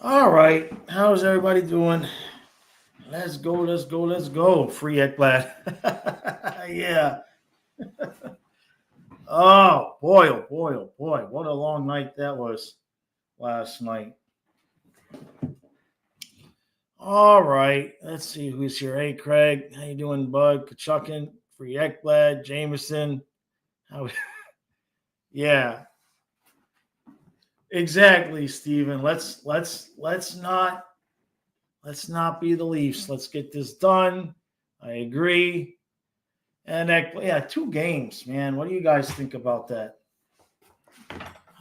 All right. How's everybody doing? Let's go, let's go, let's go. Free Ekblad. Yeah. Oh boy, oh boy. What a long night that was last night. All right. Let's see who's here. Hey, Craig. How you doing, bud? Kachukin, Free Ekblad, Jameson. How yeah. Exactly, Steven. Let's not be the Leafs. Let's get this done. I agree. And yeah, 2 games, man. What do you guys think about that?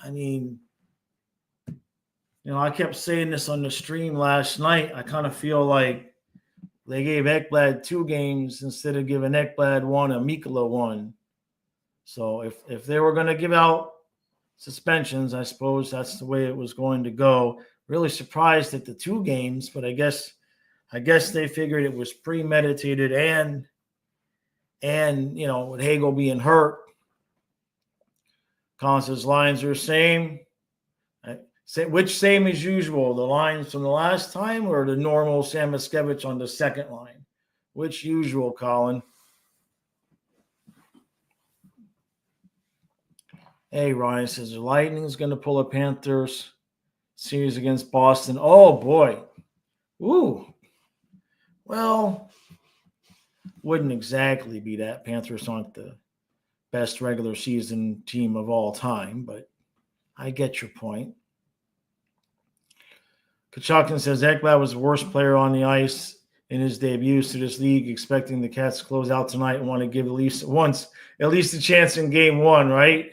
I mean, I kept saying this on the stream last night. I kind of feel like they gave Ekblad 2 games instead of giving Ekblad one and Mikkola one. So if they were going to give out suspensions, I suppose that's the way it was going to go. Really surprised at the 2 games, but I guess they figured it was premeditated and with Hagel being hurt, Constance lines are same. Which same as usual? The lines from the last time or the normal Sam Miskevich on the second line? Which usual, Colin? Hey, Ryan says the Lightning's going to pull a Panthers series against Boston. Oh, boy. Ooh. Well, wouldn't exactly be that. Panthers aren't the best regular season team of all time, but I get your point. Kachakin says Ekblad was the worst player on the ice in his debut to this league, expecting the Cats to close out tonight and want to give at least a chance in game 1, right?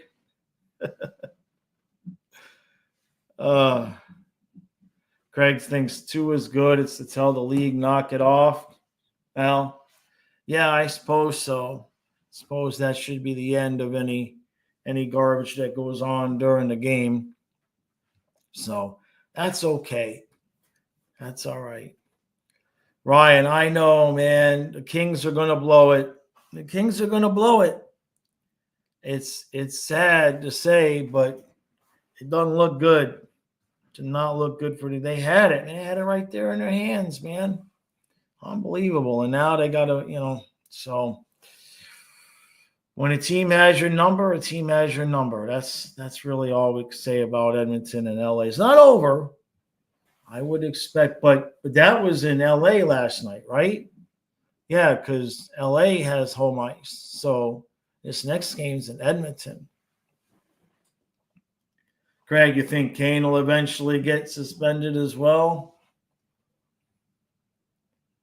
Craig thinks 2 is good. It's to tell the league knock it off. Well, yeah, I suppose so. Suppose that should be the end of any garbage that goes on during the game. So that's okay. That's all right. Ryan, I know, man. The Kings are going to blow it. The Kings are going to blow it. It's sad to say, but it doesn't look good. It did not look good for them. They had it. They had it right there in their hands, man. Unbelievable. And now they got to, so when a team has your number, a team has your number. That's really all we can say about Edmonton and LA. It's not over. I would expect, but that was in LA last night, right? Yeah, because LA has home ice. So this next game's in Edmonton. Craig, you think Kane will eventually get suspended as well?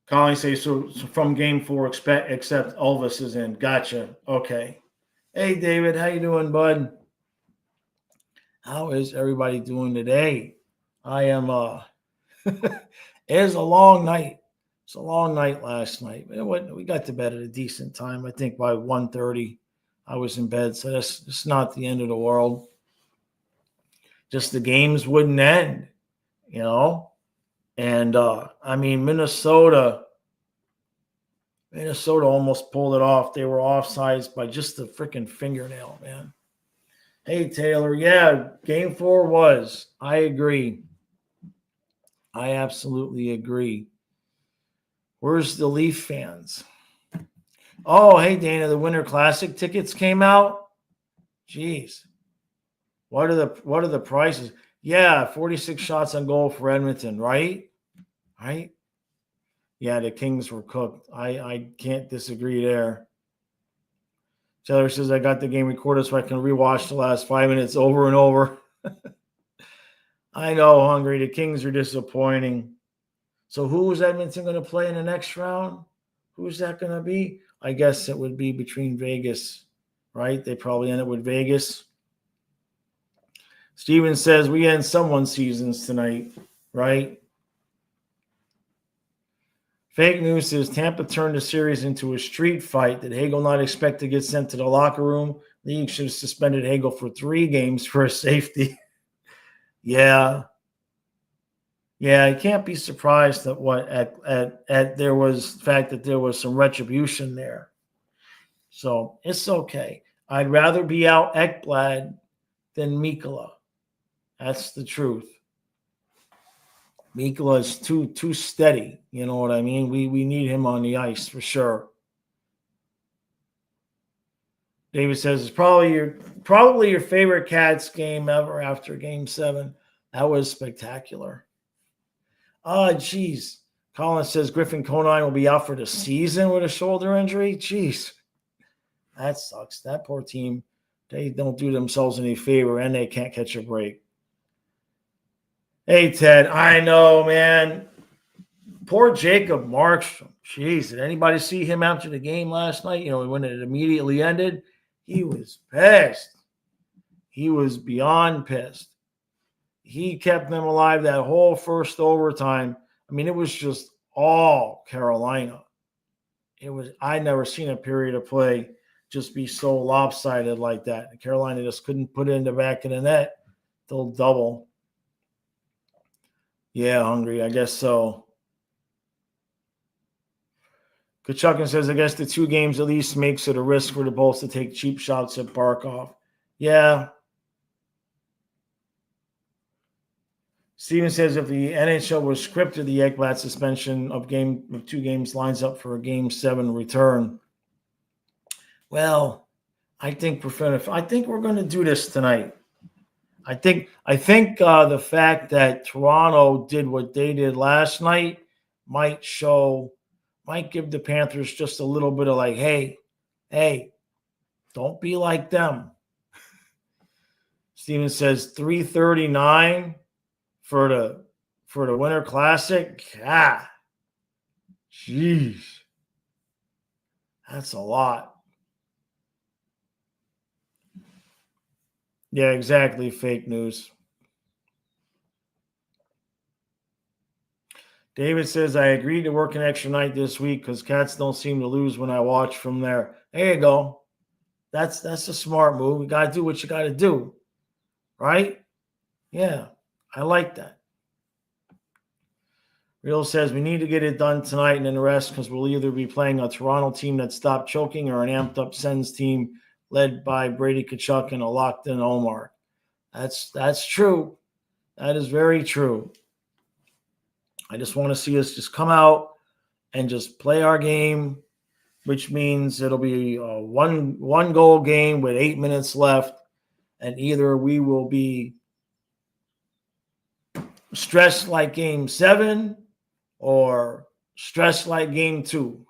Colin says so from game 4, except Elvis is in. Gotcha. Okay. Hey, David, how you doing, bud? How is everybody doing today? I am it was a long night. It's a long night last night. We got to bed at a decent time. I think by 1:30 I was in bed, so it's not the end of the world. Just the games wouldn't end, And I mean, Minnesota almost pulled it off. They were offsides by just the freaking fingernail, man. Hey, Taylor. Yeah, game 4 was. I agree. I absolutely agree. Where's the Leaf fans? Oh, hey, Dana, the Winter Classic tickets came out. Jeez. What are the prices? Yeah, 46 shots on goal for Edmonton, right? Right? Yeah, the Kings were cooked. I can't disagree there. Taylor says, I got the game recorded so I can rewatch the last 5 minutes over and over. I know, Hungry. The Kings are disappointing. So who is Edmonton going to play in the next round? Who's that going to be? I guess it would be between Vegas, right? They probably end up with Vegas. Steven says, we end someone's seasons tonight, right? Fake news says Tampa turned the series into a street fight. Did Hagel not expect to get sent to the locker room? League should have suspended Hagel for 3 games for safety. Yeah. Yeah, I can't be surprised that there was the fact that there was some retribution there. So it's okay. I'd rather be out Ekblad than Mikkola. That's the truth. Mikla is too steady. You know what I mean? We need him on the ice for sure. David says it's probably your favorite Cats game ever after Game 7. That was spectacular. Geez. Colin says Griffin Conine will be out for the season with a shoulder injury. Jeez. That sucks. That poor team. They don't do themselves any favor, and they can't catch a break. Hey, Ted. I know, man. Poor Jacob Markstrom. Jeez, did anybody see him after the game last night? When it immediately ended, he was pissed. He was beyond pissed. He kept them alive that whole first overtime. I mean, it was just all Carolina. I'd never seen a period of play just be so lopsided like that. Carolina just couldn't put it in the back of the net. They'll double. Yeah, hungry. I guess so. Kachukin says, I guess the 2 games at least makes it a risk for the Bulls to take cheap shots at Barkov. Yeah. Steven says, if the NHL was scripted, the Ekblad suspension of 2 games lines up for a Game 7 return. Well, I think we're going to do this tonight. I think the fact that Toronto did what they did last night might give the Panthers just a little bit of like, hey, don't be like them. Steven says 339 for the Winter Classic. Jeez. That's a lot. Yeah, exactly. Fake news. David says, I agreed to work an extra night this week because Cats don't seem to lose when I watch from there. There you go. That's a smart move. You got to do what you got to do. Right? Yeah, I like that. Real says, we need to get it done tonight and then the rest because we'll either be playing a Toronto team that stopped choking or an amped-up Sens team led by Brady Tkachuk and a locked-in Omar. That's true. That is very true. I just want to see us just come out and just play our game, which means it'll be a one goal game with 8 minutes left, and either we will be stressed like Game 7 or stressed like Game 2.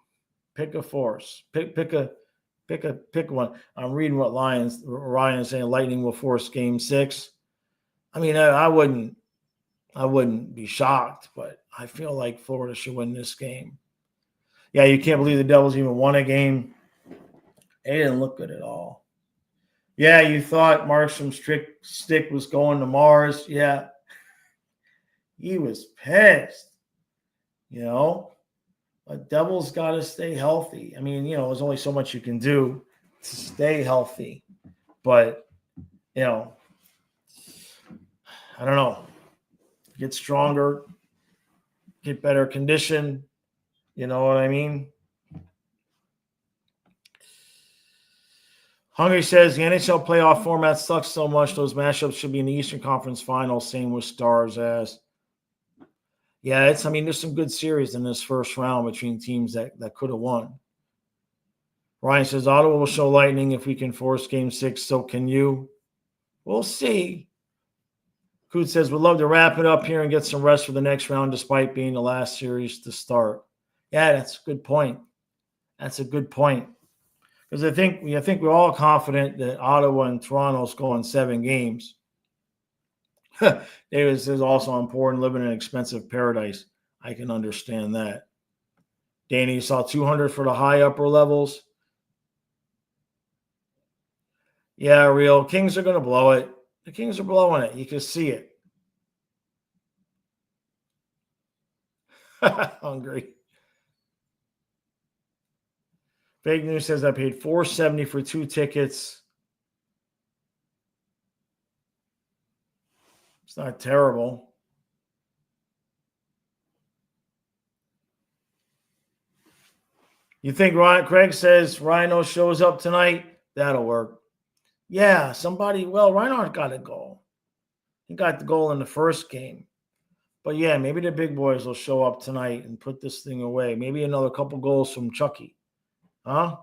Pick a force. Pick one. I'm reading what Ryan is saying. Lightning will force Game 6. I mean, I wouldn't be shocked, but I feel like Florida should win this game. Yeah, you can't believe the Devils even won a game. They didn't look good at all. Yeah, you thought Markstrom's stick was going to Mars. Yeah. He was pissed. But Devils got to stay healthy. I mean, there's only so much you can do to stay healthy. But, I don't know. Get stronger, get better condition. You know what I mean? Hungry says the NHL playoff format sucks so much. Those matchups should be in the Eastern Conference Finals. Same with Stars as. Yeah, there's some good series in this first round between teams that could have won. Ryan says Ottawa will show lightning if we can force Game 6. So can you? We'll see. Coot says, we'd love to wrap it up here and get some rest for the next round despite being the last series to start. Yeah, that's a good point. That's a good point. Because I think we're all confident that Ottawa and Toronto's going 7 games. David says also important living in an expensive paradise. I can understand that. Danny saw 200 for the high upper levels. Yeah, real. Kings are going to blow it. The Kings are blowing it. You can see it. Hungry. Fake News says I paid $470 for 2 tickets. It's not terrible. You think Craig says Rhino shows up tonight? That'll work. Yeah, Reinhardt got a goal. He got the goal in the first game. But yeah, maybe the big boys will show up tonight and put this thing away. Maybe another couple goals from Chucky. Huh?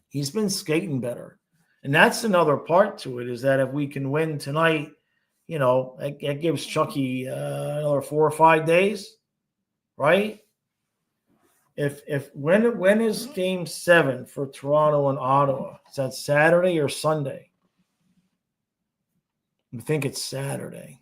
He's been skating better. And that's another part to it, is that if we can win tonight, it gives Chucky another 4 or 5 days, right? When is Game 7 for Toronto and Ottawa? Is that Saturday or Sunday? I think it's Saturday.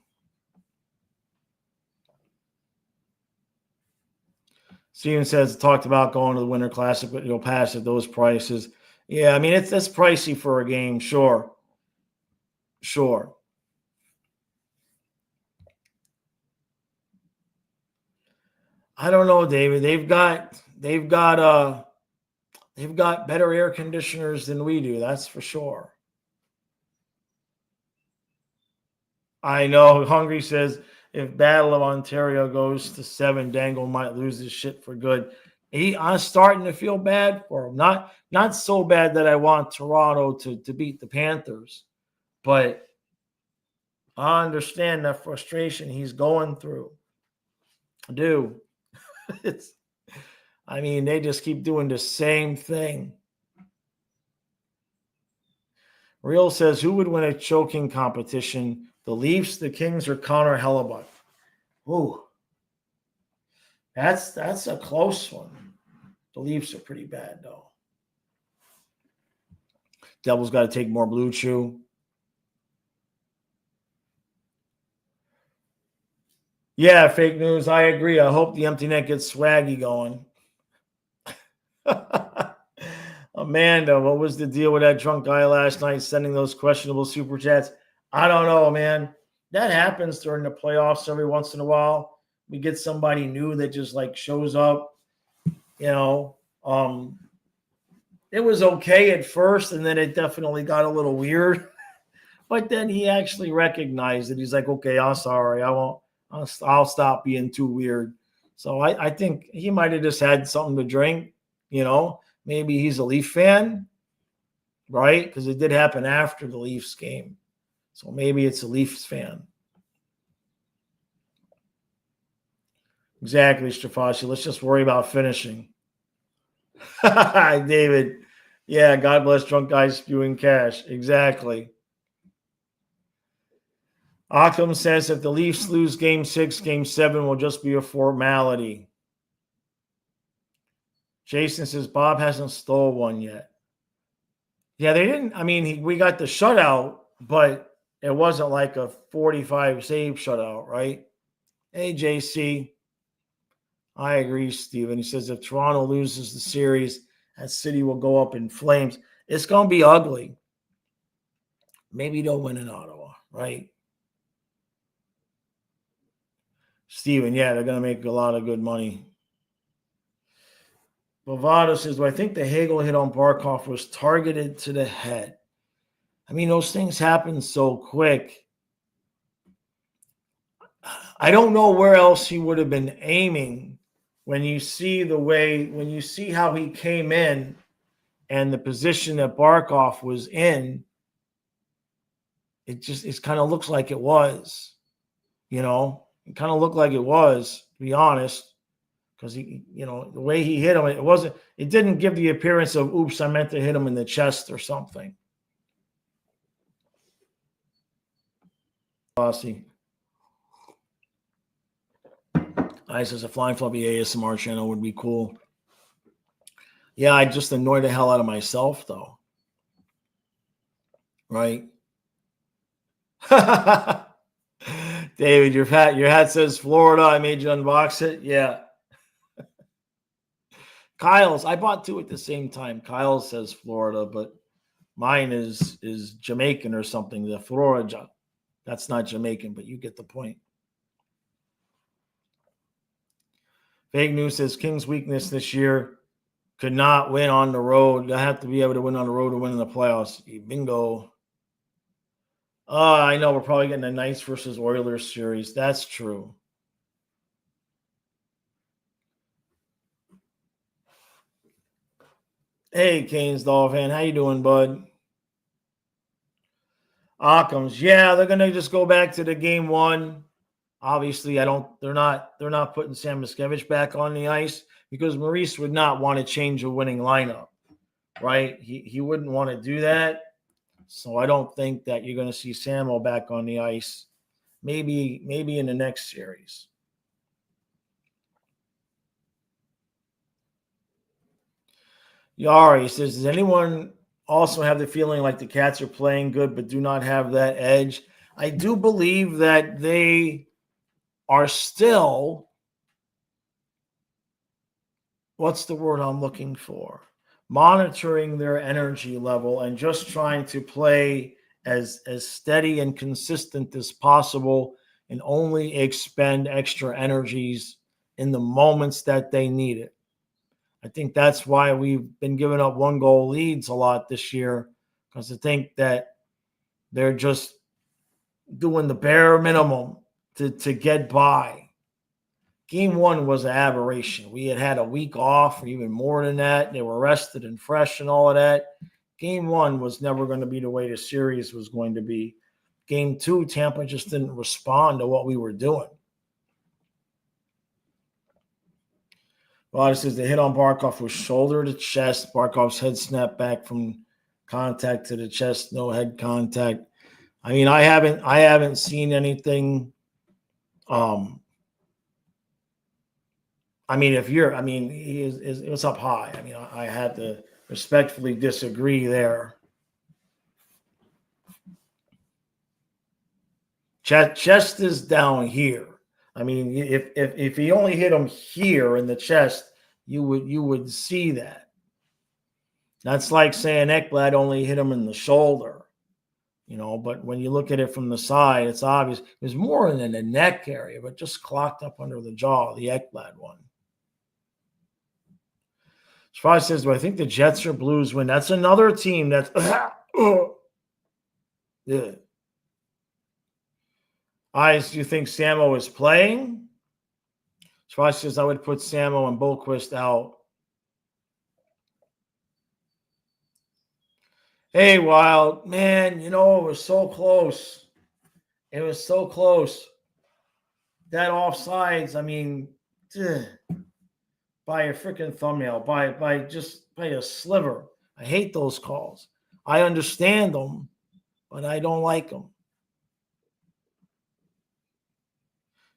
Steven says, talked about going to the Winter Classic, but you'll pass at those prices. Yeah, I mean, that's pricey for a game, sure. I don't know, David. They've got better air conditioners than we do, that's for sure. I know. Hungry says, if Battle of Ontario goes to 7, Dangle might lose his shit for good. I'm starting to feel bad for him. Not so bad that I want Toronto to beat the Panthers, but I understand that frustration he's going through. I do. They just keep doing the same thing. Real says, who would win a choking competition? The Leafs, the Kings, or Connor Hellebuck? Ooh. That's a close one. The Leafs are pretty bad, though. Devils got to take more Blue Chew. Yeah, fake news. I agree. I hope the empty net gets swaggy going. Amanda, what was the deal with that drunk guy last night sending those questionable super chats? I don't know, man. That happens during the playoffs every once in a while. We get somebody new that just shows up. It was okay at first, and then it definitely got a little weird. But then he actually recognized it. He's like, okay, I'm sorry. I'll stop being too weird. So I think he might have just had something to drink. Maybe he's a Leaf fan, right? Because it did happen after the Leafs game. So maybe it's a Leafs fan. Exactly, Strafashi. Let's just worry about finishing. David. Yeah, God bless drunk guys spewing cash. Exactly. Ockham says if the Leafs lose Game 6, Game 7 will just be a formality. Jason says Bob hasn't stole one yet. Yeah, they didn't. We got the shutout, but it wasn't like a 45 save shutout, right? Hey, JC. I agree, Steven. He says if Toronto loses the series, that city will go up in flames. It's going to be ugly. Maybe they'll win in Ottawa, right? Steven, yeah, they're going to make a lot of good money. Bovado says, I think the Hagel hit on Barkov was targeted to the head. Those things happen so quick. I don't know where else he would have been aiming when you see how he came in and the position that Barkov was in. It kind of looks like it was, it kind of looked like it was, to be honest. Because the way he hit him, it didn't give the appearance of, oops, I meant to hit him in the chest or something. Bossy. I says a Flying Fluffy ASMR channel would be cool. Yeah, I just annoy the hell out of myself, though. Right? David, your hat says Florida. I made you unbox it. Yeah. Kyle's, I bought two at the same time. Kyle says Florida, but mine is Jamaican or something. The Florida, that's not Jamaican, but you get the point. Fake news says King's weakness this year could not win on the road. They have to be able to win on the road to win in the playoffs. Bingo. I know we're probably getting a Knights versus Oilers series. That's true. Hey, Canes Dolphin, how you doing, bud? Occam's, yeah, they're going to just go back to the game one. Obviously, they're not putting Sam Miskevich back on the ice because Maurice would not want to change a winning lineup, right? He wouldn't want to do that. So I don't think that you're going to see Samo back on the ice. Maybe in the next series. Yari says, does anyone also have the feeling like the Cats are playing good but do not have that edge? I do believe that they are still, what's the word I'm looking for? Monitoring their energy level and just trying to play as steady and consistent as possible and only expend extra energies in the moments that they need it. I think that's why we've been giving up 1-goal leads a lot this year, because I think that they're just doing the bare minimum to get by. Game 1 was an aberration. We had a week off or even more than that. They were rested and fresh and all of that. Game 1 was never going to be the way the series was going to be. Game 2, Tampa just didn't respond to what we were doing. Well, it says the hit on Barkov was shoulder to chest. Barkov's head snapped back from contact to the chest, no head contact. I mean, I haven't seen anything. I mean, it was up high. I mean, I had to respectfully disagree there. Chest is down here. I mean, if he only hit him here in the chest, you would see that. That's like saying Ekblad only hit him in the shoulder, but when you look at it from the side, it's obvious. It was more in the neck area, but just clocked up under the jaw, the Ekblad one. Spry says, do I think the Jets or Blues win? That's another team that's yeah. Do you think Samo is playing? Spry says, I would put Samo and Bolquist out. Hey, Wild, man, it was so close. It was so close. That offsides, I mean, by a freaking thumbnail, by a sliver. I hate those calls. I understand them, but I don't like them.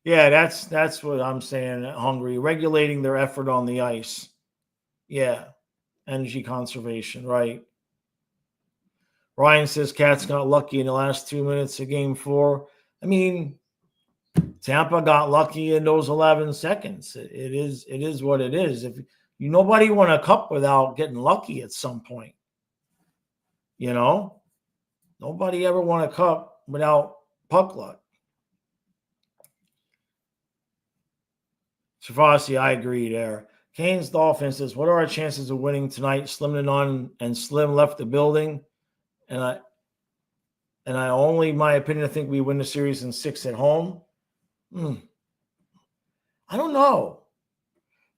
Yeah, that's what I'm saying, Hungry. Regulating their effort on the ice. Yeah, energy conservation, right. Ryan says Cats got lucky in the last 2 minutes of Game 4. I mean, Tampa got lucky in those 11 seconds. It is what it is. If nobody won a cup without getting lucky at some point. Nobody ever won a cup without puck luck. Savasi, I agree there. Canes Dolphins says, what are our chances of winning tonight? Slim and on and Slim left the building. And I only, my opinion, I think we win the series in 6 at home. I don't know.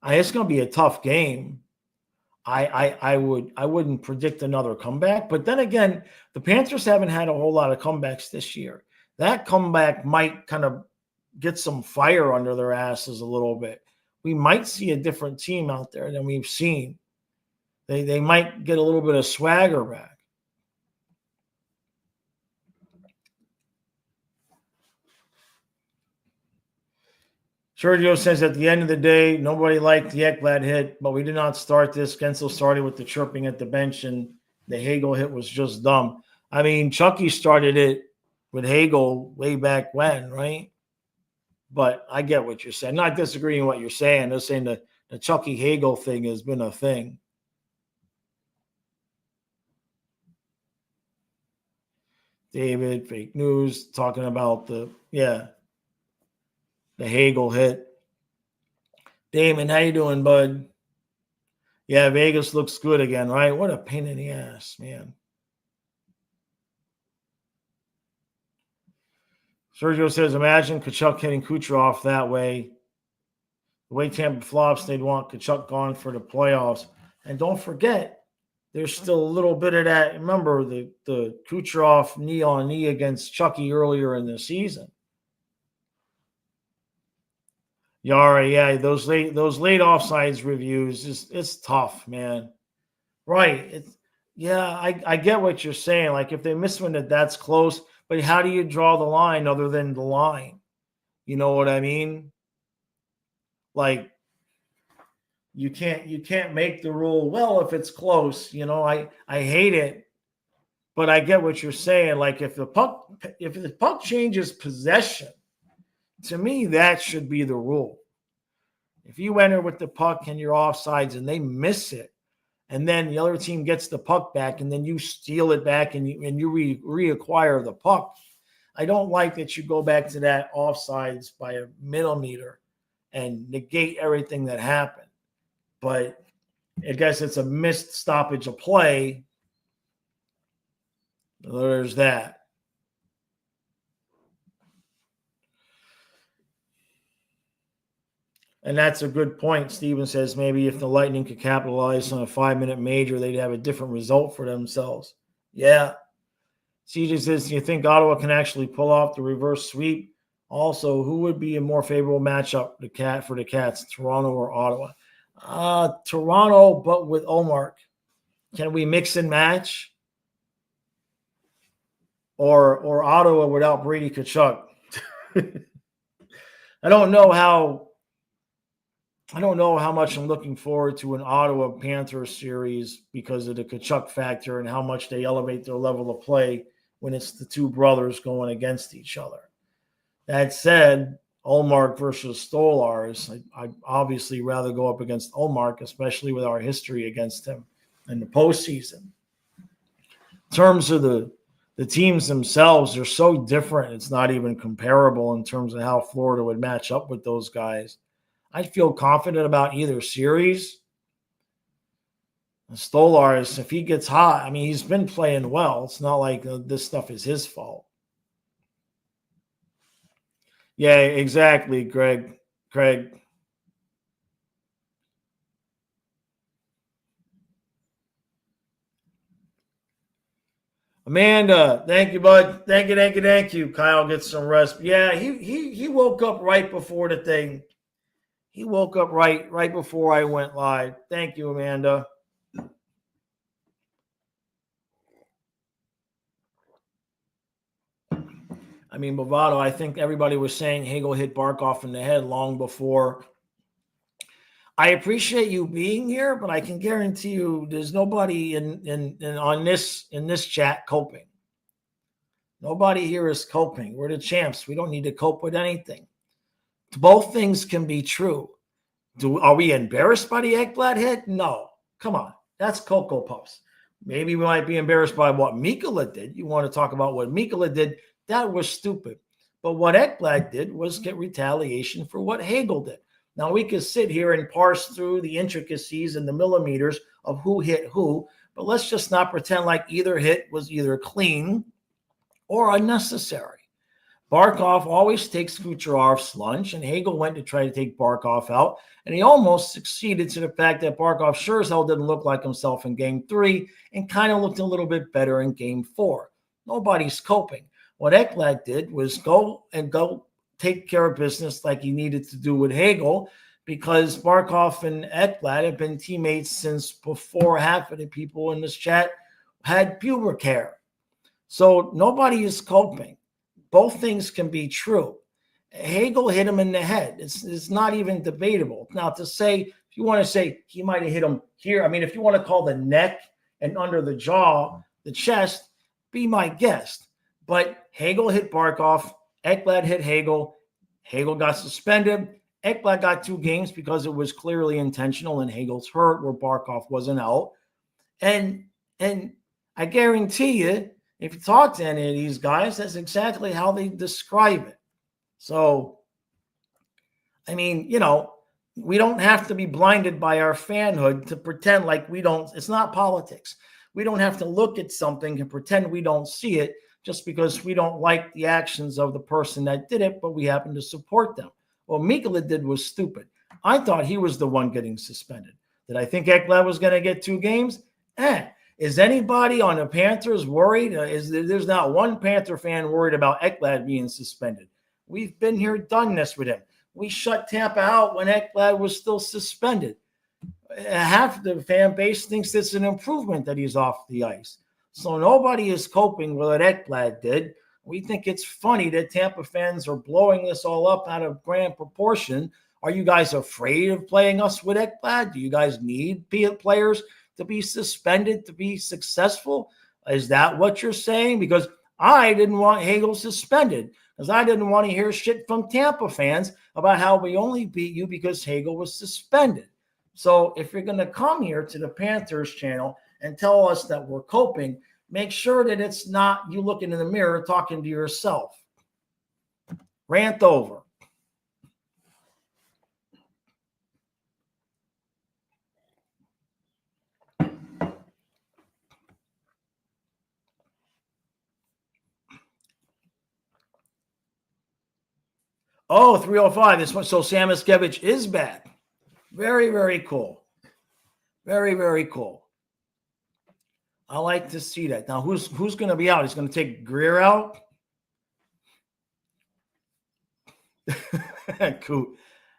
It's going to be a tough game. I wouldn't predict another comeback. But then again, the Panthers haven't had a whole lot of comebacks this year. That comeback might kind of get some fire under their asses a little bit. We might see a different team out there than we've seen. They might get a little bit of swagger back. Sergio says, at the end of the day, nobody liked the Ekblad hit, but we did not start this. Gensel started with the chirping at the bench, and the Hagel hit was just dumb. I mean, Chucky started it with Hagel way back when, right? But I get what you're saying. Not disagreeing with what you're saying. They're saying the Chucky Hagel thing has been a thing. David, fake news, talking about the Hagel hit. Damon, how you doing, bud? Yeah, Vegas looks good again, right? What a pain in the ass, man. Sergio says, imagine Tkachuk hitting Kucherov that way. The way Tampa flops, they'd want Tkachuk gone for the playoffs. And don't forget, there's still a little bit of that. Remember the Kucherov knee-on-knee against Chucky earlier in the season. Yara, yeah, those late offsides reviews, it's tough, man. Right. I get what you're saying. Like if they miss one that's close, but how do you draw the line other than the line? You know what I mean? Like you can't make the rule, well, if it's close, I hate it, but I get what you're saying. Like if the puck changes possession, to me, that should be the rule. If you enter with the puck and you're offsides and they miss it, and then the other team gets the puck back, and then you steal it back and you reacquire the puck, I don't like that you go back to that offsides by a millimeter and negate everything that happened. But I guess it's a missed stoppage of play. There's that. And that's a good point. Steven says maybe if the Lightning could capitalize on a 5-minute major, they'd have a different result for themselves. Yeah. CJ says, do you think Ottawa can actually pull off the reverse sweep? Also, who would be a more favorable matchup for the Cats, Toronto or Ottawa? Toronto, but with Ullmark. Can we mix and match? Or Ottawa without Brady Tkachuk? I don't know how much I'm looking forward to an Ottawa Panthers series because of the Tkachuk factor and how much they elevate their level of play when it's the two brothers going against each other. That said, Ullmark versus Stolarz, I'd obviously rather go up against Ullmark, especially with our history against him in the postseason. In terms of the teams themselves, they're so different, it's not even comparable in terms of how Florida would match up with those guys. I feel confident about either series. Stolarz, if he gets hot, I mean, he's been playing well. It's not like this stuff is his fault. Yeah, exactly, Craig. Amanda, thank you, bud. Thank you. Kyle gets some rest. Yeah, he woke up right before the thing. He woke up right before I went live. Thank you, Amanda. I mean, Bovado, I think everybody was saying Hagel hit Barkov in the head long before. I appreciate you being here, but I can guarantee you there's nobody in this chat coping. Nobody here is coping. We're the champs. We don't need to cope with anything. Both things can be true. Are we embarrassed by the Ekblad hit? No. Come on. That's Cocoa Puffs. Maybe we might be embarrassed by what Mikkola did. You want to talk about what Mikkola did? That was stupid. But what Ekblad did was get retaliation for what Hagel did. Now, we could sit here and parse through the intricacies and the millimeters of who hit who, but let's just not pretend like either hit was either clean or unnecessary. Barkov always takes Kucherov's lunch, and Hagel went to try to take Barkov out, and he almost succeeded to the fact that Barkov sure as hell didn't look like himself in Game 3 and kind of looked a little bit better in Game 4. Nobody's coping. What Ekblad did was go take care of business like he needed to do with Hagel, because Barkov and Ekblad have been teammates since before half of the people in this chat had pubic hair. So nobody is coping. Both things can be true. Hagel hit him in the head. It's not even debatable. Now, to say, if you want to say he might have hit him here, I mean, if you want to call the neck and under the jaw, the chest, be my guest. But Hagel hit Barkov. Ekblad hit Hagel. Hagel got suspended. Ekblad got 2 games because it was clearly intentional, and Hagel's hurt where Barkov wasn't out. And I guarantee you, if you talk to any of these guys, that's exactly how they describe it. So, I mean, we don't have to be blinded by our fanhood to pretend like we don't. It's not politics. We don't have to look at something and pretend we don't see it just because we don't like the actions of the person that did it, but we happen to support them. What Mikkola did was stupid. I thought he was the one getting suspended. Did I think Ekblad was going to get 2 games? Is anybody on the Panthers worried? There's not one Panther fan worried about Ekblad being suspended. We've been here, done this with him. we shut Tampa out when Ekblad was still suspended. Half the fan base thinks it's an improvement that he's off the ice. So nobody is coping with what Ekblad did. We think it's funny that Tampa fans are blowing this all up out of grand proportion. Are you guys afraid of playing us with Ekblad? Do you guys need players to be suspended to be successful? Is that what you're saying? Because I didn't want Hagel suspended because I didn't want to hear shit from Tampa fans about how we only beat you because Hagel was suspended. So if you're going to come here to the Panthers channel and tell us that we're coping, make sure that it's not you looking in the mirror talking to yourself. Rant over. Oh, 305. This one. So Sam Iskevich is back. Very, very cool. Very, very cool. I like to see that. Now, who's going to be out? He's going to take Greer out? Cool.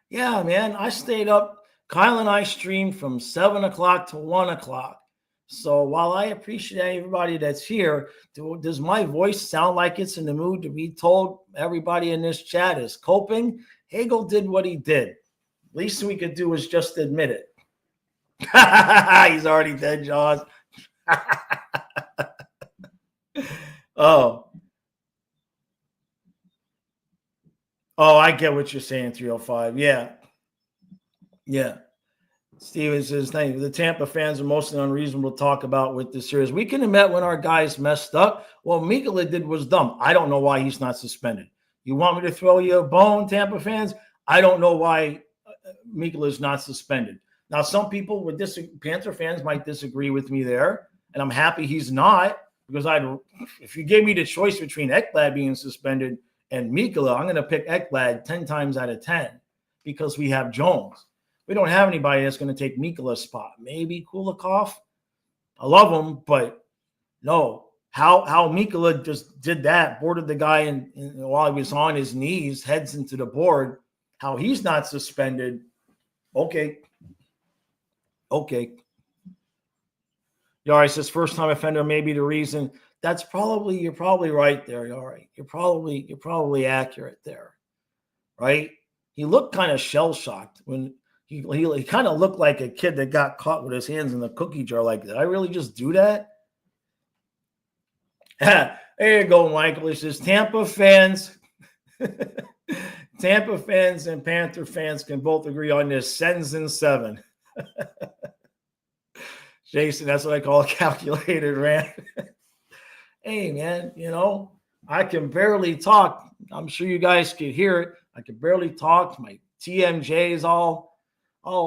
Yeah, man. I stayed up. Kyle and I streamed from 7 o'clock to 1 o'clock. So while I appreciate everybody that's here, does my voice sound like it's in the mood to be told everybody in this chat is coping? Hagel did what he did. Least we could do is just admit it. He's already dead, Jaws. Oh, I get what you're saying, 305. Yeah. Steven says, thank you. The Tampa fans are mostly unreasonable to talk about with this series. We can admit when our guys messed up. What Mikkola did was dumb. I don't know why he's not suspended. You want me to throw you a bone, Tampa fans? I don't know why Mikkola is not suspended. Now, some people with Panther fans might disagree with me there, and I'm happy he's not because if you gave me the choice between Ekblad being suspended and Mikkola, I'm going to pick Ekblad 10 times out of 10 because we have Jones. We don't have anybody that's going to take Mikkola's spot. Maybe Kulikov. I love him, but no. How Mikkola just did that, boarded the guy and while he was on his knees, heads into the board. How he's not suspended. Okay. Yari says first-time offender may be the reason. You're probably right there, Yari. You're probably accurate there, right? He looked kind of shell-shocked when he kind of looked like a kid that got caught with his hands in the cookie jar. Like, did I really just do that? There you go, Michael. He says Tampa fans and Panther fans can both agree on this. Sends in 7. Jason, that's what I call a calculated rant. Hey, man, I can barely talk. I'm sure you guys could hear it. I can barely talk. My TMJ is all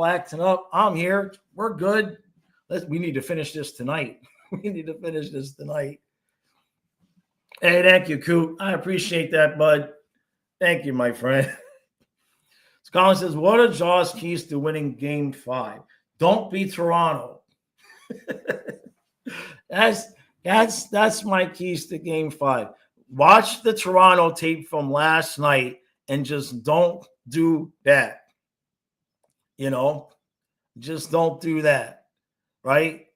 acting up. I'm here. We're good. We need to finish this tonight. Hey, thank you, Coop. I appreciate that, bud. Thank you, my friend. Colin says, what are Jaw's keys to winning game 5? Don't beat Toronto. That's my keys to game 5. Watch the Toronto tape from last night and just don't do that. Just don't do that, right?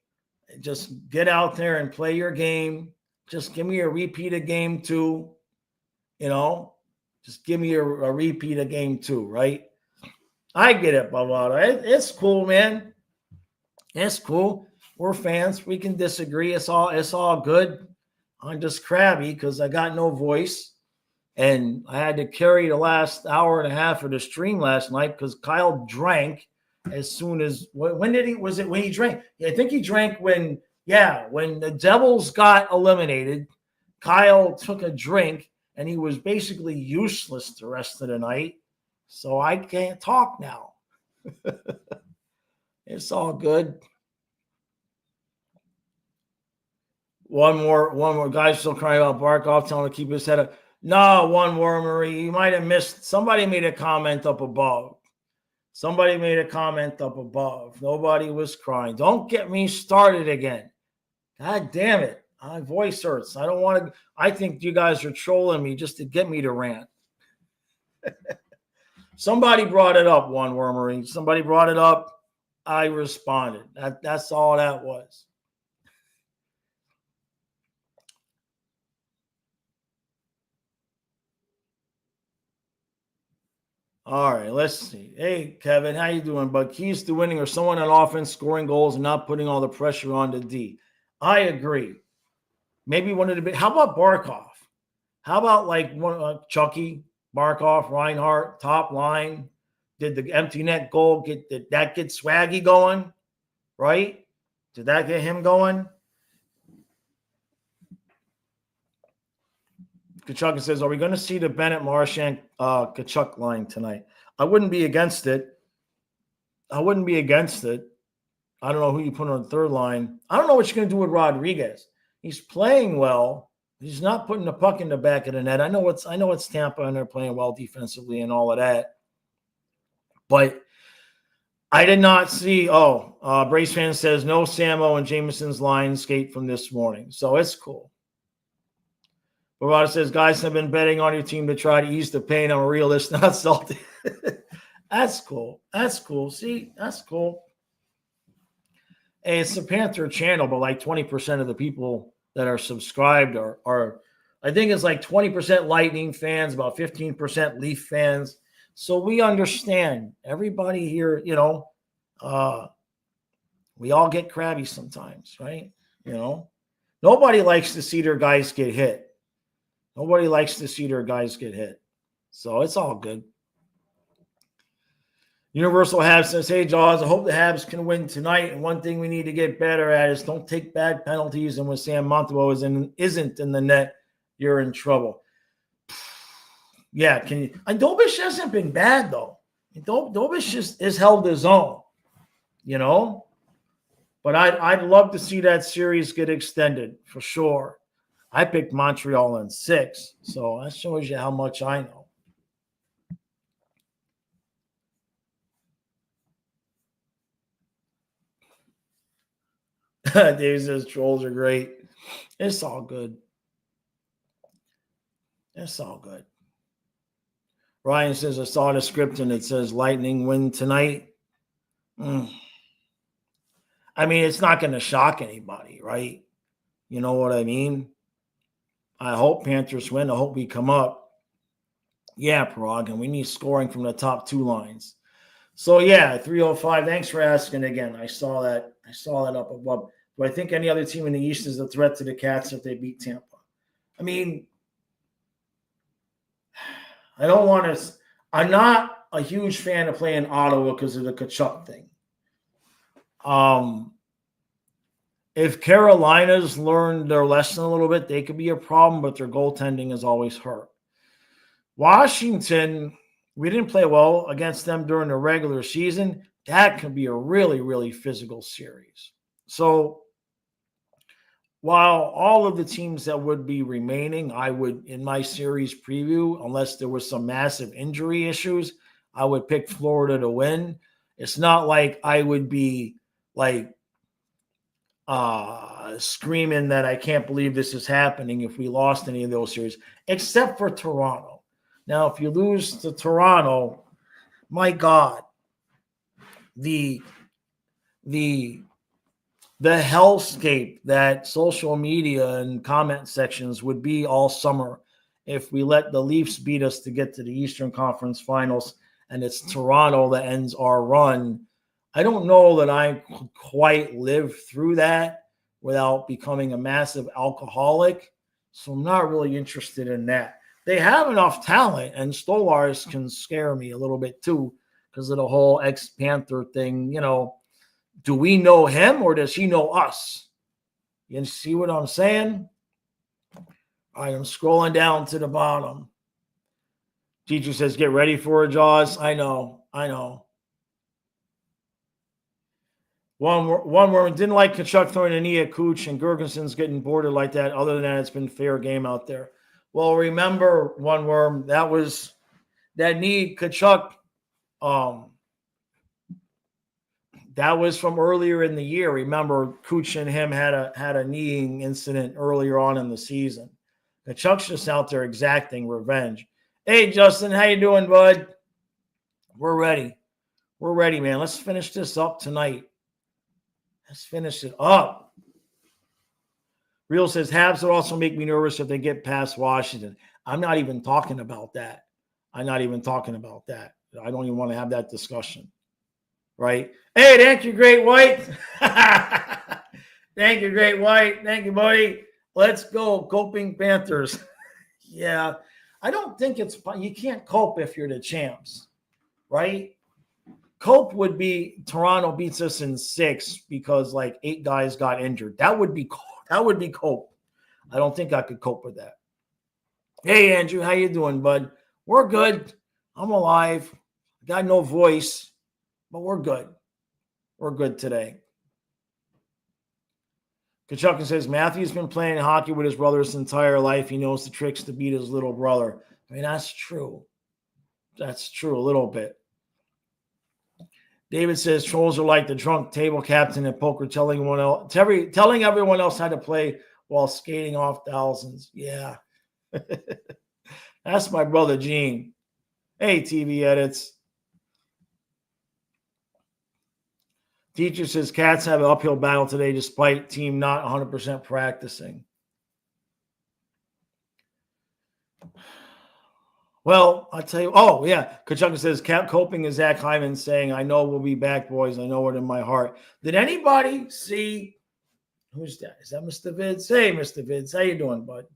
Just get out there and play your game. Just give me a repeat of game 2, Just give me a repeat of game 2, right? I get it, Bavada. It's cool, man. It's cool. We're fans. We can disagree. It's all good. I'm just crabby because I got no voice. And I had to carry the last hour and a half of the stream last night because Kyle drank as soon as when he drank? Yeah, I think he drank when the Devils got eliminated. Kyle took a drink and he was basically useless the rest of the night. So I can't talk now. It's all good. One more guy's still crying about Barkov, telling him to keep his head up. No, one more, Marie. You might have missed. Somebody made a comment up above. Nobody was crying. Don't get me started again. God damn it. My voice hurts. I don't want to. I think you guys are trolling me just to get me to rant. Somebody brought it up, one wormery. Somebody brought it up. I responded. That's all that was. All right, let's see. Hey, Kevin, how you doing? But keys to winning are someone on offense scoring goals and not putting all the pressure on the D. I agree. Maybe one of the big. How about Barkov? How about like one Chucky, Barkov, Reinhardt, top line? Did the empty net goal did that get Swaggy going? Right? Did that get him going? Kachuk says, are we going to see the Bennett Marchand Kachuk line tonight? I wouldn't be against it. I don't know who you put on the third line. I don't know what you're going to do with Rodriguez. He's playing well. He's not putting the puck in the back of the net. I know it's Tampa and they're playing well defensively and all of that. But I did not see. Brace fan says no Samo and Jameson's line skate from this morning. So it's cool. Barada says, guys have been betting on your team to try to ease the pain. I'm a realist, not salty. That's cool. See, that's cool. Hey, it's the Panther channel, but like 20% of the people that are subscribed are I think it's like 20% Lightning fans, about 15% Leaf fans. So we understand everybody here, we all get crabby sometimes, right? Nobody likes to see their guys get hit. So it's all good. Universal Habs says, hey, Jaws, I hope the Habs can win tonight. And one thing we need to get better at is don't take bad penalties. And when Sam Montembeault isn't in the net, you're in trouble. Yeah, can you? And Dobish hasn't been bad, though. Dobish just has held his own, But I'd love to see that series get extended for sure. I picked Montreal in 6, so that shows you how much I know. Dave says trolls are great. It's all good. Ryan says, I saw the script and it says Lightning win tonight. I mean, it's not going to shock anybody, right? You know what I mean? I hope Panthers win. I hope we come up. Yeah, Parag, and we need scoring from the top 2 lines. So, yeah, 305. Thanks for asking again. I saw that up above. Do I think any other team in the East is a threat to the Cats if they beat Tampa? I mean, I don't want to – I'm not a huge fan of playing Ottawa because of the Tkachuk thing. If Carolina's learned their lesson a little bit, they could be a problem, but their goaltending is always hurt. Washington, we didn't play well against them during the regular season. That could be a really, really physical series. So while all of the teams that would be remaining, I would, in my series preview, unless there was some massive injury issues, I would pick Florida to win. It's not like I would be like screaming that I can't believe this is happening if we lost any of those series, except for Toronto. Now, if you lose to Toronto, my God, the hellscape that social media and comment sections would be all summer if we let the Leafs beat us to get to the Eastern Conference Finals and it's Toronto that ends our run. I don't know that I could quite live through that without becoming a massive alcoholic. So I'm not really interested in that. They have enough talent, and Stolarz can scare me a little bit too because of the whole ex-Panther thing. Do we know him or does he know us? You see what I'm saying? All right, I'm scrolling down to the bottom. Teacher says, get ready for it, Jaws. I know. One word, didn't like Tkachuk throwing a knee at Cooch, and Gergenson's getting boarded like that. Other than that, it's been fair game out there. Well, remember, one worm, that was that knee, Tkachuk, that was from earlier in the year. Remember, Cooch and him had a kneeing incident earlier on in the season. Tkachuk's just out there exacting revenge. Hey, Justin, how you doing, bud? We're ready. We're ready, man. Let's finish this up tonight. Let's finish it up. Real says, Habs would also make me nervous if they get past Washington. I'm not even talking about that. I don't even want to have that discussion. Right? Hey, thank you, Great White. Thank you, Great White. Thank you, buddy. Let's go. Coping Panthers. Yeah. I don't think you can't cope if you're the champs. Right? Cope would be Toronto beats us in 6 because like 8 guys got injured. That would be cope. I don't think I could cope with that. Hey, Andrew, how you doing, bud? We're good. I'm alive. Got no voice, but we're good. We're good today. Kachukin says, Matthew's been playing hockey with his brother his entire life. He knows the tricks to beat his little brother. I mean, that's true. That's true a little bit. David says, trolls are like the drunk table captain at poker telling everyone else how to play while skating off thousands. Yeah. That's my brother, Gene. Hey, TV edits. Teacher says, Cats have an uphill battle today despite team not 100% practicing. Well, I'll tell you. Oh, yeah. Kachunga says, coping is Zach Hyman saying, I know we'll be back, boys. I know it in my heart. Did anybody see? Who's that? Is that Mr. Vids? Hey, Mr. Vids. How you doing, bud?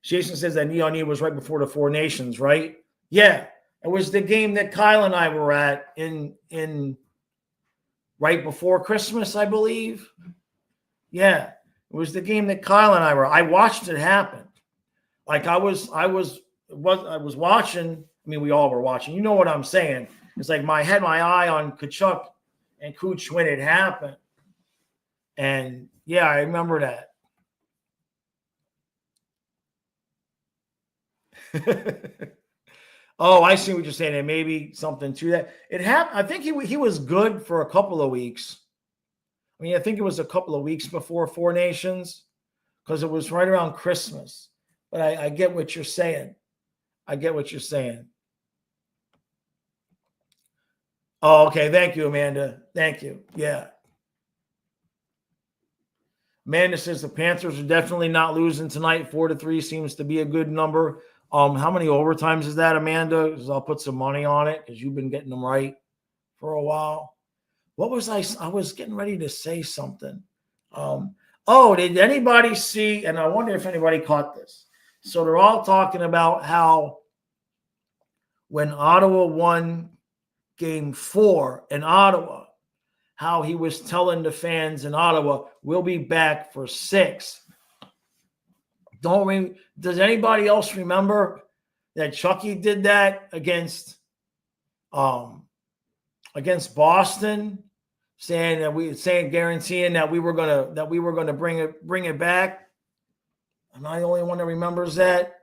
Jason says that knee-on-knee was right before the Four Nations, right? Yeah. It was the game that Kyle and I were at in right before Christmas, I believe. Yeah. It was the game that Kyle and I were. I watched it happen. Like I was watching. I mean, we all were watching. You know what I'm saying? It's like I had my eye on Kachuk and Cooch when it happened. And yeah, I remember that. Oh, I see what you're saying. And maybe something to that. It happened. I think he was good for a couple of weeks. I mean, I think it was a couple of weeks before Four Nations because it was right around Christmas. But I get what you're saying. I get what you're saying. Oh, okay. Thank you, Amanda. Thank you. Yeah. Amanda says the Panthers are definitely not losing tonight. 4-3 seems to be a good number. How many overtimes is that, Amanda? Because I'll put some money on it because you've been getting them right for a while. What was I was getting ready to say something. Did anybody see, and I wonder if anybody caught this. So they're all talking about how when Ottawa won Game 4 in Ottawa, how he was telling the fans in Ottawa, we'll be back for 6. Does anybody else remember that Chucky did that against Boston, guaranteeing that we were gonna bring it back? Am I the only one that remembers that?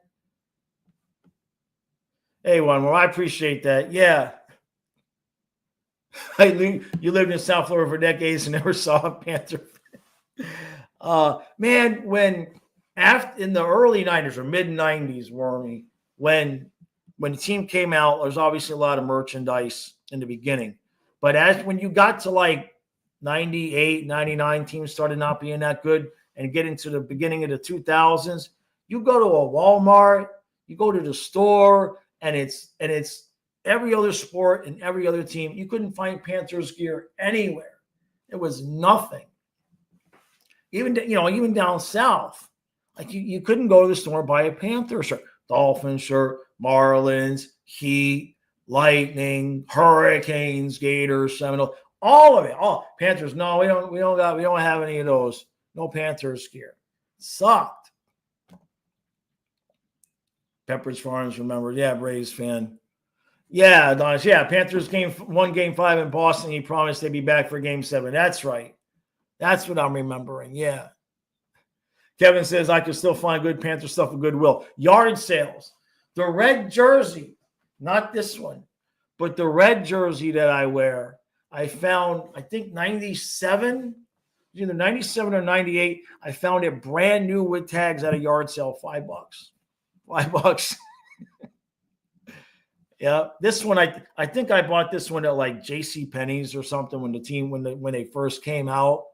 Hey, well, I appreciate that. Yeah. You lived in South Florida for decades and never saw a Panther. Man, in the early 90s or mid 90s, Wormy, when the team came out, there's obviously a lot of merchandise in the beginning. But when you got to like 98, 99, teams started not being that good and get into the beginning of the 2000s, you go to a Walmart, you go to the store, and it's every other sport and every other team. You couldn't find Panthers gear anywhere. It was nothing. Even down south, like you couldn't go to the store and buy a Panther shirt, Dolphin shirt, Marlins, Heat, Lightning, Hurricanes, Gators, Seminole, all of it. All Panthers. No, we don't have any of those. No Panthers gear. Sucked. Pepperidge Farms, remember? Yeah, Braves fan. Yeah, Adonis. Yeah, Panthers won Game 5 in Boston. He promised they'd be back for Game 7. That's right. That's what I'm remembering. Yeah. Kevin says I could still find good Panther stuff with Goodwill. Yard sales. The red jersey, not this one, but the red jersey that I wear, I found, I think 97, either 97 or 98. I found it brand new with tags at a yard sale, $5. $5. Yeah, this one I think I bought this one at like J.C. Penney's or something when they first came out.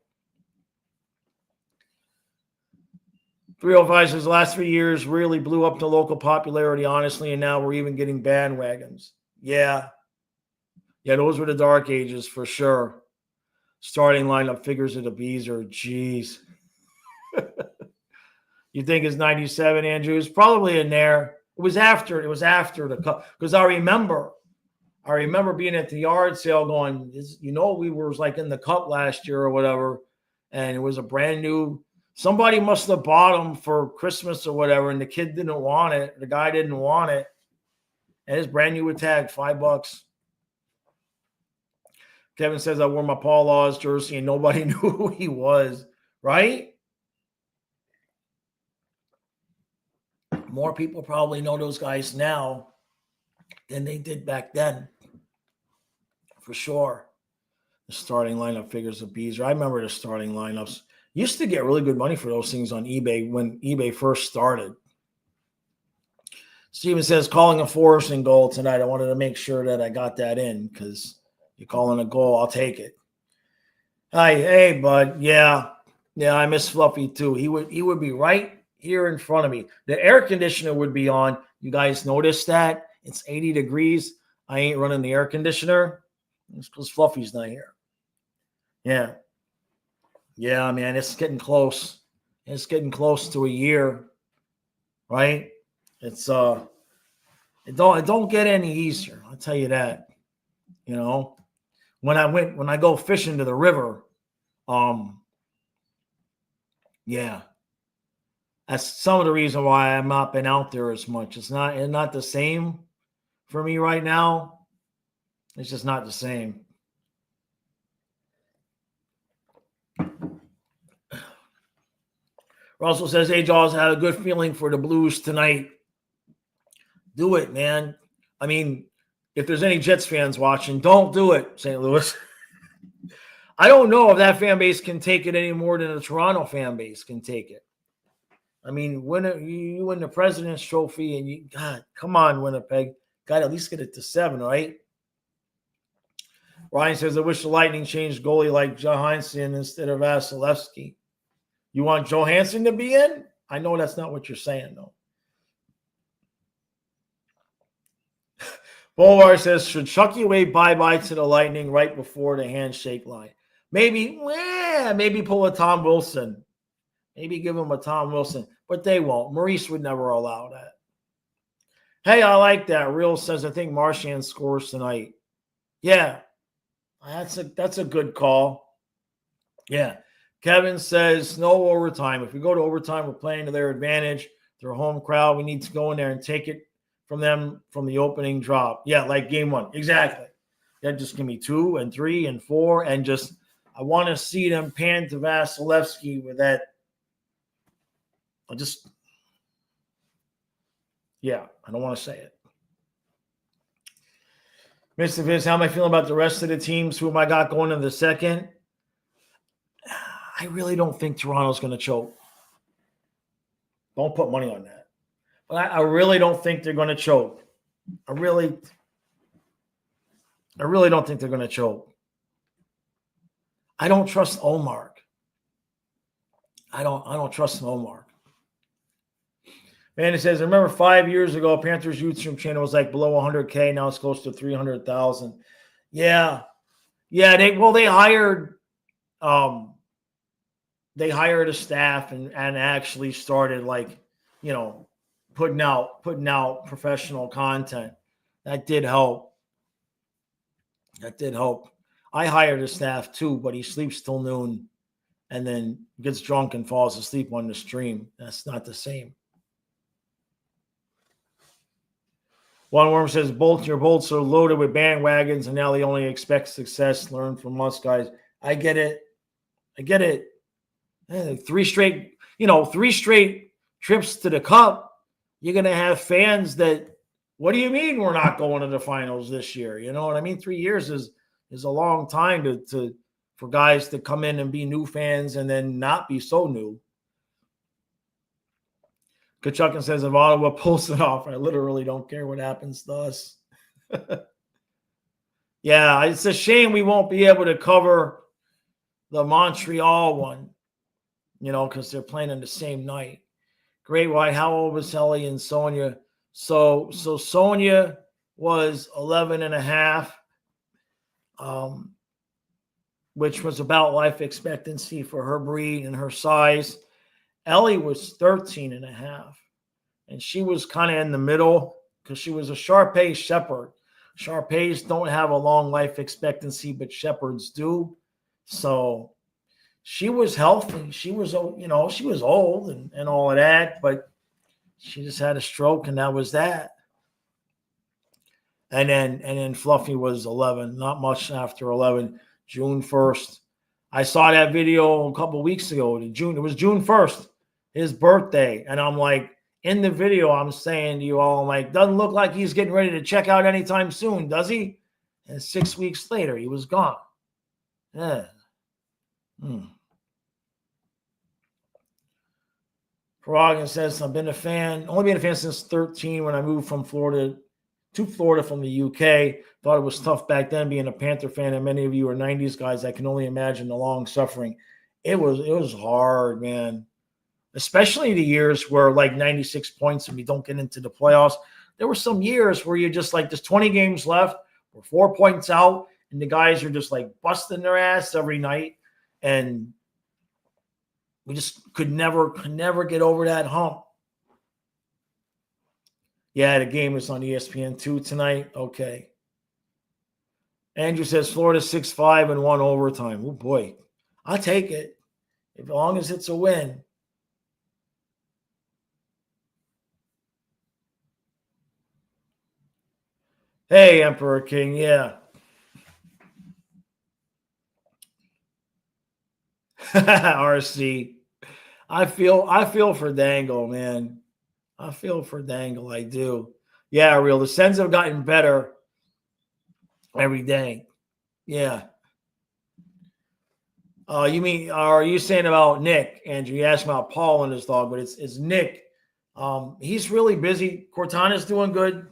305 says the last 3 years really blew up the local popularity, honestly, and now we're even getting bandwagons. Yeah, those were the dark ages for sure. Starting lineup figures of the Beezer, geez. You think it's 97, Andrew? It's probably in there. It was after the cup, because I remember being at the yard sale going, we were like in the cup last year or whatever, and it was a brand new. Somebody must have bought them for Christmas or whatever, and the kid didn't want it. The guy didn't want it, and it's brand new with tag, $5. Kevin says I wore my Paul Laws jersey and nobody knew who he was. Right? More people probably know those guys now than they did back then. For sure. The starting lineup figures of Beezer. I remember the starting lineups. Used to get really good money for those things on eBay when eBay first started. Steven says, calling a Forreston goal tonight. I wanted to make sure that I got that in because you're calling a goal. I'll take it. Hey, bud. Yeah, I miss Fluffy too. He would be right here in front of me. The air conditioner would be on. You guys notice that? It's 80 degrees. I ain't running the air conditioner. It's because Fluffy's not here. Yeah, man, it's getting close. It's getting close to a year, right? It's it don't get any easier. I'll tell you that. When I go fishing to the river, yeah, that's some of the reason why I've not been out there as much. It's not the same for me right now. It's just not the same. Russell says, hey, Jaws, had a good feeling for the Blues tonight. Do it, man. I mean, if there's any Jets fans watching, don't do it, St. Louis. I don't know if that fan base can take it any more than the Toronto fan base can take it. I mean, you win the President's Trophy, and God, come on, Winnipeg. Got to at least get it to 7, right? Ryan says, I wish the Lightning changed goalie like Johansson instead of Vasilevsky. You want Johansson to be in? I know that's not what you're saying, though. Boulevard says, should Chucky wave bye-bye to the Lightning right before the handshake line? Maybe pull a Tom Wilson. Maybe give him a Tom Wilson, but they won't. Maurice would never allow that. Hey, I like that. Real says, I think Marchand scores tonight. Yeah, that's a good call. Yeah. Kevin says, no overtime. If we go to overtime, we're playing to their advantage. They're a home crowd. We need to go in there and take it from them from the opening drop. Yeah, like game 1. Exactly. Yeah, just give me 2 and 3 and 4 and just I want to see them pan to Vasilevsky with that. I don't want to say it. Mr. Vince, how am I feeling about the rest of the teams? Who am I got going in the second? I really don't think Toronto's going to choke. Don't put money on that. But I really don't think they're going to choke. I really don't think they're going to choke. I don't trust Omar. I don't trust Omar. Man, it says, I remember 5 years ago, Panthers YouTube channel was like below 100K. Now it's close to 300,000. Yeah. They hired a staff and actually started putting out professional content. That did help. I hired a staff too, but he sleeps till noon and then gets drunk and falls asleep on the stream. That's not the same. One Worm says, your bolts are loaded with bandwagons, and now they only expect success. Learn from us, guys. I get it. 3 straight trips to the Cup. You're going to have fans that, what do you mean we're not going to the finals this year? You know what I mean? 3 years is a long time for guys to come in and be new fans and then not be so new. Kachukin says, if Ottawa pulls it off, I literally don't care what happens to us. Yeah, it's a shame we won't be able to cover the Montreal one, because they're playing on the same night. Great White, how old was Ellie and Sonia? So Sonia was 11 and a half, which was about life expectancy for her breed and her size. Ellie was 13 and a half, and she was kind of in the middle because she was a Shar-Pei Shepherd. Shar-Peis don't have a long life expectancy, but Shepherds do. So she was healthy. She was, she was old and all of that, but she just had a stroke, and that was that. And then Fluffy was 11, not much after 11, June 1st. I saw that video a couple of weeks ago. It was June 1st, his birthday. And I'm like, in the video, I'm saying to you all, I'm like, doesn't look like he's getting ready to check out anytime soon, does he? And 6 weeks later, he was gone. Yeah. Froggen says, I've been a fan, only been a fan since 13 when I moved from Florida to Florida from the UK. Thought it was tough back then being a Panther fan, and many of you are 90s guys. I can only imagine the long suffering. It was hard, man. Especially the years where like 96 points and we don't get into the playoffs. There were some years where you're just like, there's 20 games left, we're 4 points out, and the guys are just like busting their ass every night. And we just could never get over that hump. Yeah, the game is on ESPN2 tonight. Okay. Andrew says Florida 6-5 and 1 overtime. Oh, boy. I'll take it as long as it's a win. Hey, Emperor King. Yeah. RC. I feel for Dangle, man. I feel for Dangle. I do. Yeah, real. The Sens have gotten better every day. Yeah. Are you saying about Nick, Andrew? You asked about Paul and his dog, but it's Nick. He's really busy. Cortana's doing good.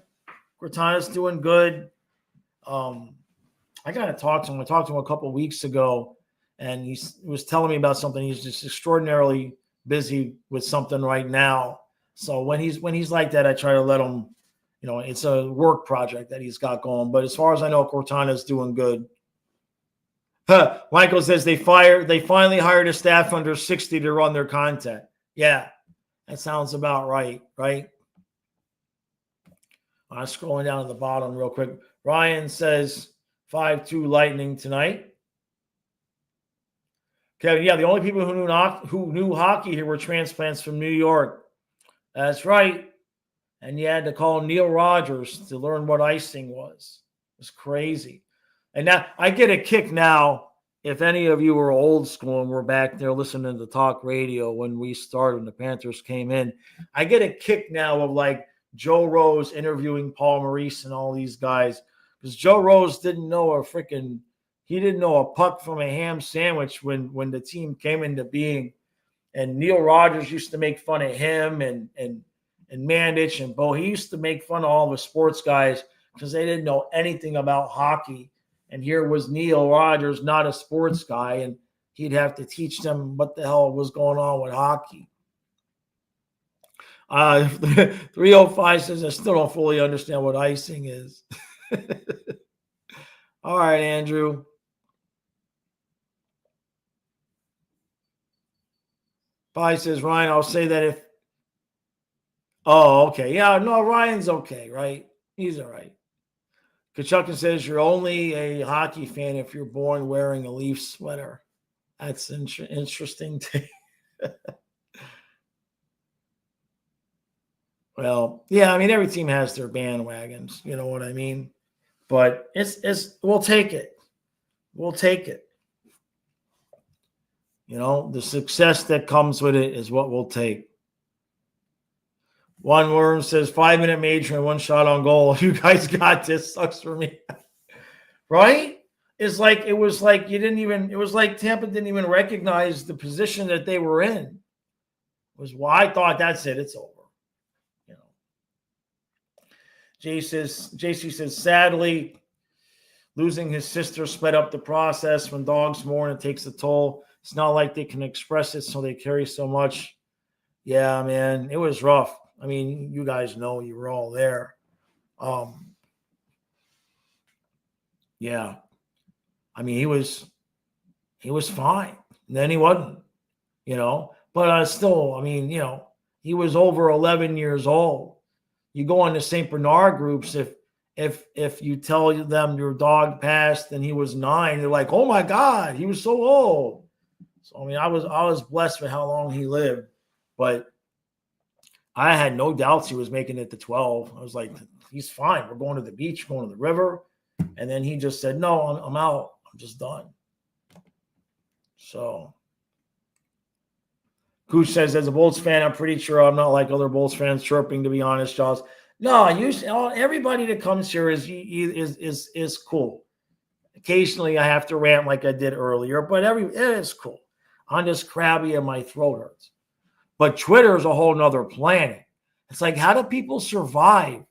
I got to talk to him. I talked to him a couple of weeks ago, and he was telling me about something. He's just extraordinarily busy with something right now. So when he's like that, I try to let him, it's a work project that he's got going. But as far as I know, Cortana's doing good. Michael says they finally hired a staff under 60 to run their content. Yeah, that sounds about right? I'm scrolling down to the bottom real quick. Ryan says 5-2 Lightning tonight. Kevin, yeah, the only people who knew hockey here were transplants from New York. That's right. And you had to call Neil Rogers to learn what icing was. It was crazy. And now I get a kick now. If any of you were old school and were back there listening to talk radio when we started, when the Panthers came in, I get a kick now of like Joe Rose interviewing Paul Maurice and all these guys, because Joe Rose didn't know a puck from a ham sandwich when the team came into being. And Neil Rogers used to make fun of him and Mandich and Bo. He used to make fun of all the sports guys because they didn't know anything about hockey. And here was Neil Rogers, not a sports guy, and he'd have to teach them what the hell was going on with hockey. 305 says, I still don't fully understand what icing is. All right, Andrew. Pi says, Ryan, I'll say that if... Oh, okay. Yeah, no, Ryan's okay, right? He's all right. Kachukin says, you're only a hockey fan if you're born wearing a Leaf sweater. That's interesting. Well, yeah, I mean, every team has their bandwagons. You know what I mean? But we'll take it. We'll take it. The success that comes with it is what we'll take. One Worm says 5-minute major and 1 shot on goal. You guys got this. Sucks for me. Right? It was like Tampa didn't even recognize the position that they were in. It was I thought that's it. It's over. JC says, sadly, losing his sister sped up the process. When dogs mourn, it takes a toll. It's not like they can express it, so they carry so much. Yeah, man, it was rough. I mean, you guys know, you were all there. Yeah. I mean, he was fine. And then he wasn't, But still, I mean, he was over 11 years old. You go on the St. Bernard groups, if you tell them your dog passed and he was 9, they're like, oh my God, he was so old. So I mean, I was blessed with how long he lived, but I had no doubts he was making it to 12. I was like, he's fine. We're going to the beach, going to the river. And then he just said, no, I'm out. I'm just done. So Gooch says, as a Bolts fan, I'm pretty sure I'm not like other Bolts fans chirping, to be honest, Jaws. No, everybody that comes here is cool. Occasionally I have to rant like I did earlier, but it is cool. I'm just crabby and my throat hurts. But Twitter is a whole nother planet. It's like, how do people survive?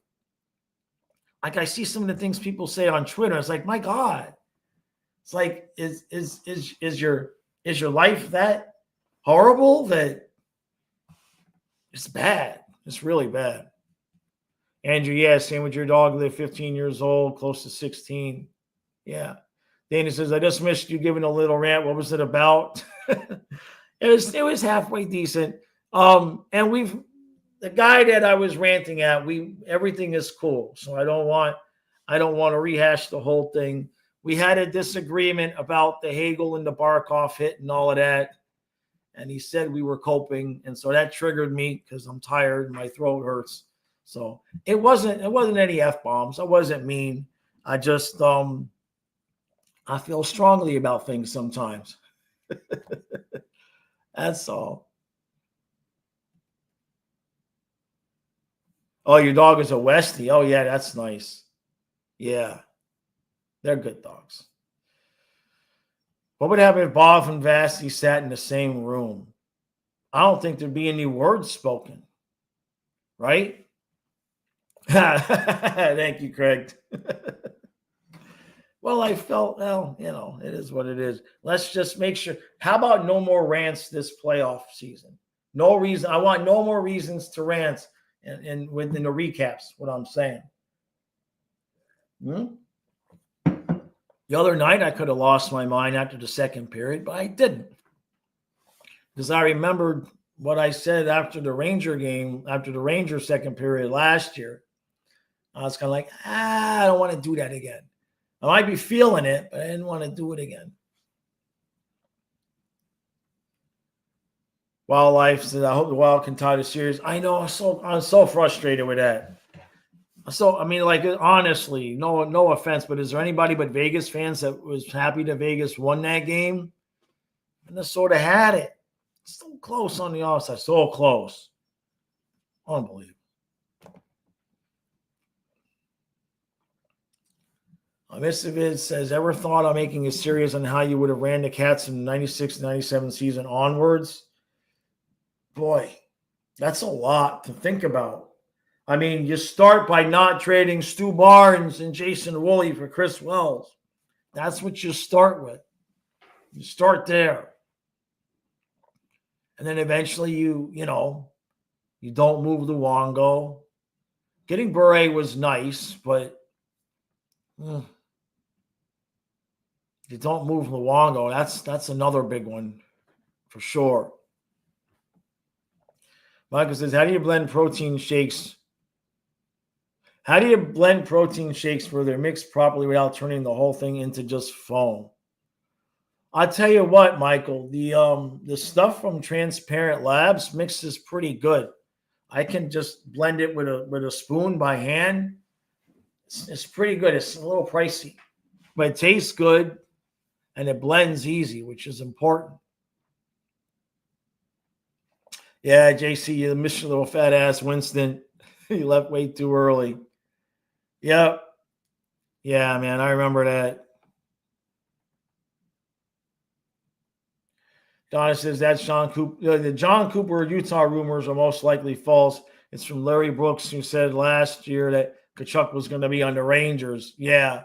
Like, I see some of the things people say on Twitter. It's like, my God. It's like, is your life that horrible that it's bad? It's really bad. Andrew, yeah, same with your dog. They're 15 years old, close to 16. Yeah. Dana says, I just missed you giving a little rant. What was it about? It was halfway decent. And the guy that I was ranting at, everything is cool. So I don't want to rehash the whole thing. We had a disagreement about the Hagel and the Barkov hit and all of that. And he said we were coping. And so that triggered me because I'm tired and my throat hurts. So it wasn't any F-bombs. I wasn't mean. I just, I feel strongly about things sometimes. That's all. Oh, your dog is a Westie. Oh, yeah, that's nice. Yeah, they're good dogs. What would happen if Bob and Vasti sat in the same room? I don't think there'd be any words spoken, right? Thank you, Craig. Well, I felt, it is what it is. Let's just make sure. How about no more rants this playoff season? No reason. I want no more reasons to rant and within the recaps, what I'm saying. The other night, I could have lost my mind after the second period, but I didn't. Because I remembered what I said after the Ranger game, after the Ranger second period last year. I was kind of like, I don't want to do that again. I might be feeling it, but I didn't want to do it again. Wildlife says, I hope the Wild can tie the series. I know, I'm so frustrated with that. So, I mean, like, honestly, no offense, but is there anybody but Vegas fans that was happy that Vegas won that game? Minnesota had it. So close on the offside. So close. Unbelievable. Mistovid says, ever thought of making a series on how you would have ran the Cats in the 96-97 season onwards? Boy, that's a lot to think about. I mean, you start by not trading Stu Barnes and Jason Woolley for Chris Wells. That's what you start with. You start there. And then eventually you don't move Luongo. Getting Bure was nice, but you don't move Luongo. That's another big one for sure. Michael says, how do you blend protein shakes? How do you blend protein shakes where they're mixed properly without turning the whole thing into just foam? I'll tell you what, Michael, the stuff from Transparent Labs mixes pretty good. I can just blend it with a spoon by hand. It's pretty good. It's a little pricey, but it tastes good and it blends easy, which is important. Yeah, JC, you missed your little fat ass Winston. You left way too early. Yep. Yeah, man, I remember that. Donna says that's John Cooper. The John Cooper Utah rumors are most likely false. It's from Larry Brooks, who said last year that Tkachuk was going to be on the Rangers. Yeah,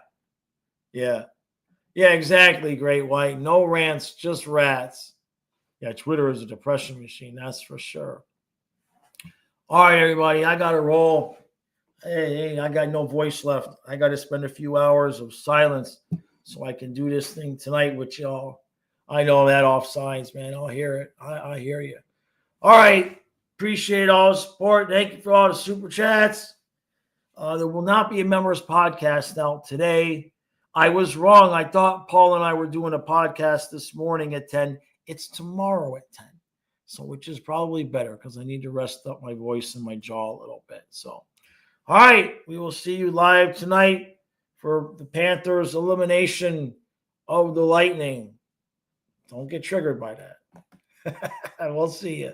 exactly, Great White. No rants, just rats. Yeah, Twitter is a depression machine, that's for sure. All right, everybody, I got to roll. Hey, I got no voice left. I got to spend a few hours of silence so I can do this thing tonight with y'all. I know that offsides, man. I'll hear it. I hear you. All right. Appreciate all the support. Thank you for all the super chats. There will not be a members podcast out today. I was wrong. I thought Paul and I were doing a podcast this morning at 10. It's tomorrow at 10. So, which is probably better because I need to rest up my voice and my jaw a little bit. So, all right. We will see you live tonight for the Panthers elimination of the Lightning. Don't get triggered by that. We'll see you.